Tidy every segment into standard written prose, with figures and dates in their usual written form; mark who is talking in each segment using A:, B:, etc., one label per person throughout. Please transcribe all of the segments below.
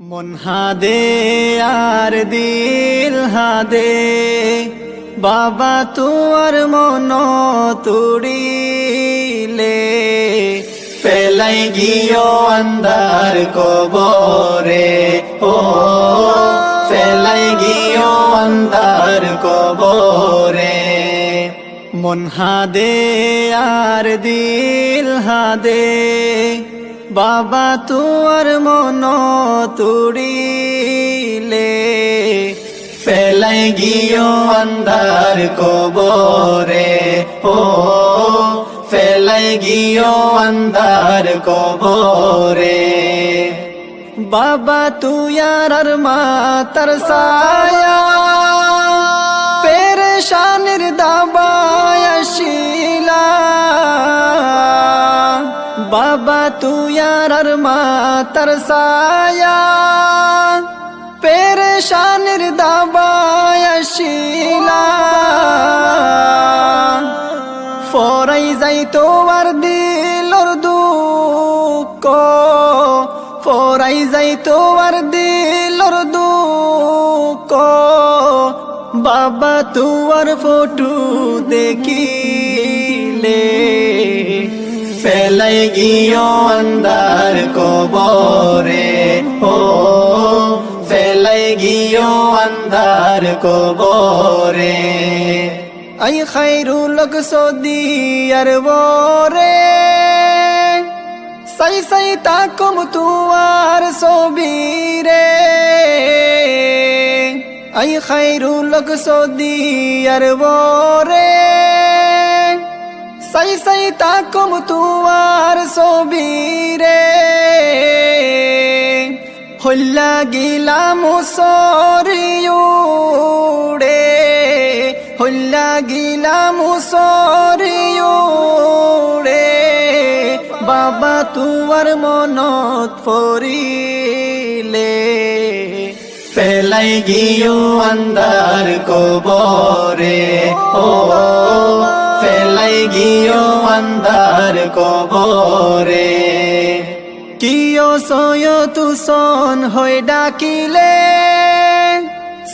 A: মন হাদে আর দিল হাদে বাবা তোর মন তুড়িলে ফেলাই গিয়ে অন্ধার কবরে ও ফেলাই গিয়ে অন্ধার কবরে মন হাদে আর দিল হাদে বাবা তোর মন তুড়িলে ফেলাই গিয়ে অন্ধার কবরে ও ফেলাই গিয়ে অন্ধার কবরে বাবা তুই আর মাতার ছায়া পেরেশানির দাবায় আসিলা বাবা তুই আর মাতার ছায়া পেরেশানির দাবায় আসিলা ফরাই যাই তোমার দিলর দুঃখ ফরাই যাই তোমার দিলর দুঃখ বাবা তোমার ফটো দেখিলে ফেলাই গিয়ে অন্ধার কবরে ও ফেলাই গিয়ে অন্ধার কবরে আই খায়রুল সদি আর বরে সাই সাই তাকম তুয়ার সবিরে আই খায়রুল সদি আর বরে সাই সাই তাকম তুয়ার সবিরে হল্লা গিলাম সরিউড়ে হল্লা গিলাম সরিউড়ে বাবা তুয়ার মনত পড়িলে ফেলাই গিয়ে অন্ধার কবরে ও ফেলাই গিয়ে অন্ধার কবরে কিয় সয় তুসন হয়ে ডাকিলে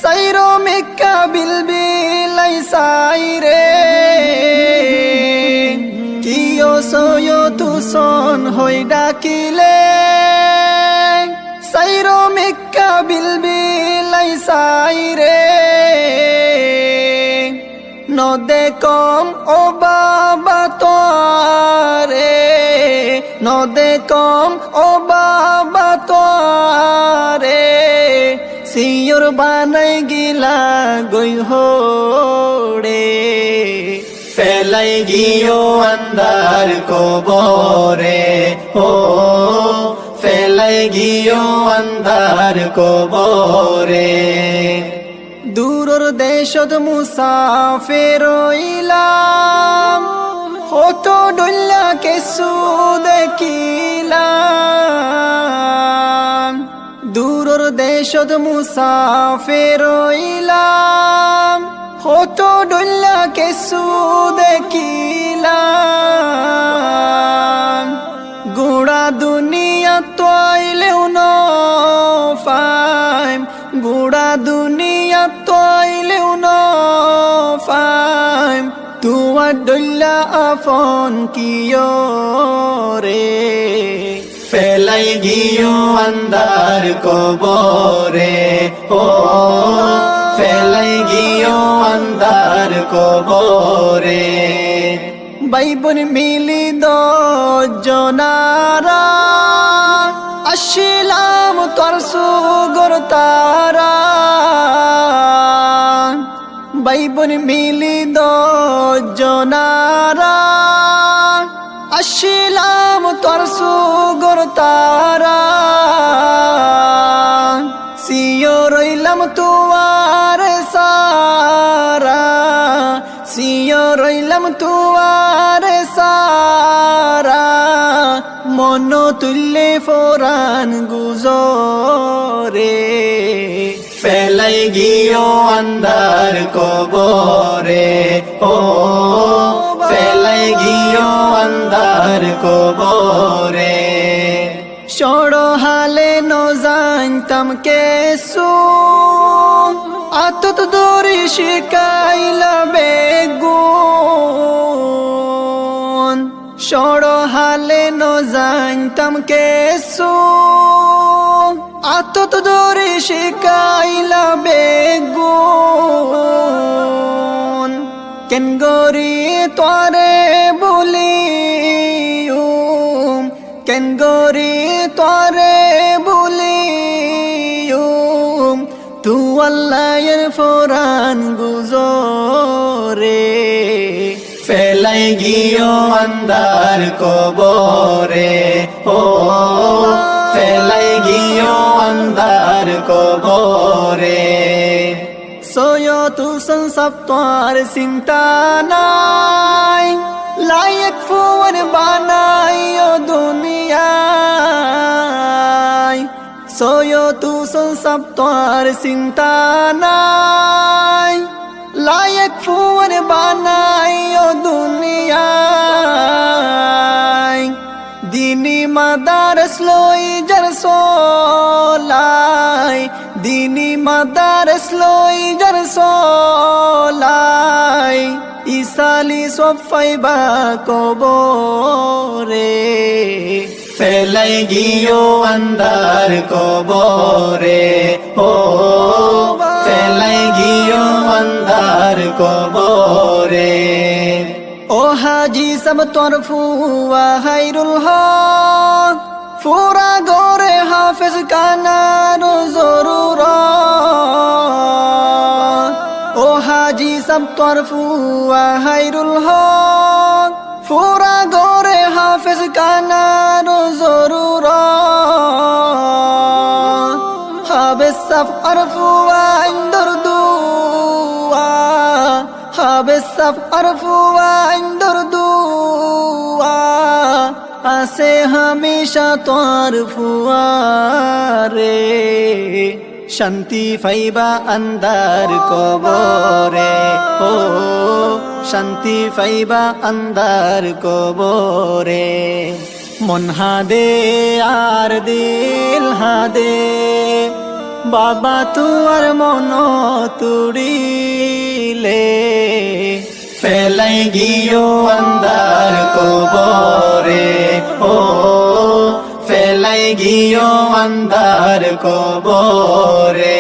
A: সাইরো মেক্কা বিলবিলাই সাইরে কিয় সয় তুসন হয়ে ডাকিলে সাইরো মেক্কা বিলবিলাই সাইরে নদে কম ও বাবা তোরে নদে কম ও বাবা তোরে সিয়র বানাই গিলা গই হোড়ে ফেলাই গিয়ে অন্ধার কবরে ও ফেলাই গিয়ে অন্ধার কবরে দূরর দেশত মুসাফির হইলাম হত ডল্লা কেসু দেখিলাম দূরর দেশত মুসাফির হইলাম হত ডল্লা কেসু দেখিলাম গোড়া দুনিয়া তৈলেও ন ফাইম গোড়া দুনিয়া তৈলেও ন ফাইম তোমার ডল্লা আপন কিয় রে ফেলাই গিয়ে অন্ধার কবরে ও ফেলাই গিয়ে অন্ধার কবরে বাইবন মিলি দজনারা আসিলাম তোর সুগর তারা বাইবন মিলি দজনারা আসিলাম তোর সুগর তারা সিও রইলাম তুয়ার সারা সিও রইলাম তুয়ার সারা মন তুল্লে ফোরান গুজরে ফেলাই গিয়ে অন্ধার কবরে ও ফেলাই গিয়ে অন্ধার কবরে সড়হালে নজান জানতাম কেসু আতত দরি শিকাইলা বেগুন সড় হালে ন জানতাম কেসু আতত দরি শিকাইলা বেগুন কেন গরি তোরে বলিউম কেন গরি তোরে বলিউম তু আল্লাহর ফোরান গুজরে ফেলাই গিयो अंधार কবরে ও ফেলাই গিयो अंधार কবরে सोयो तू सब तोर चिंता नाय लायक फोन बनायो दुनिया सोयो तू सब तोर चिंता नाय लायक फोन बनायो दुनिया दिनी मदारस लोई जरसोलाई दिनी मदारस लोई जरसोलाई इसाली सोफाइबा कबरे ফেলাই গিयो अंधार কবরে ও ফেলাই গিयो अंधार কবরে ও হাজি সব তোর ফুয়া হাইরুল হক ফুরা গোরে হাফেজ কানার জরুর ও হাজি সব তোর ফুয়া হাইরুল হক ফুরা গোরে হাফেজ কানার জরুর হবে সব আরফুয়া ইন্দর দুয়া হবে সব আরফুয়া ইন্দর দুয়া আসে হামেশা তোর ফুয়ারে শান্তি পাইবা আন্দার কবরে ও শান্তি পাইবা আন্দার কবরে মন হাদে আর দিল হাদে বাবা তুয়ার মন তুড়িলে ফেলাই গিयो अंधार কবরে ও ফেলাই গিयो अंधार কবরে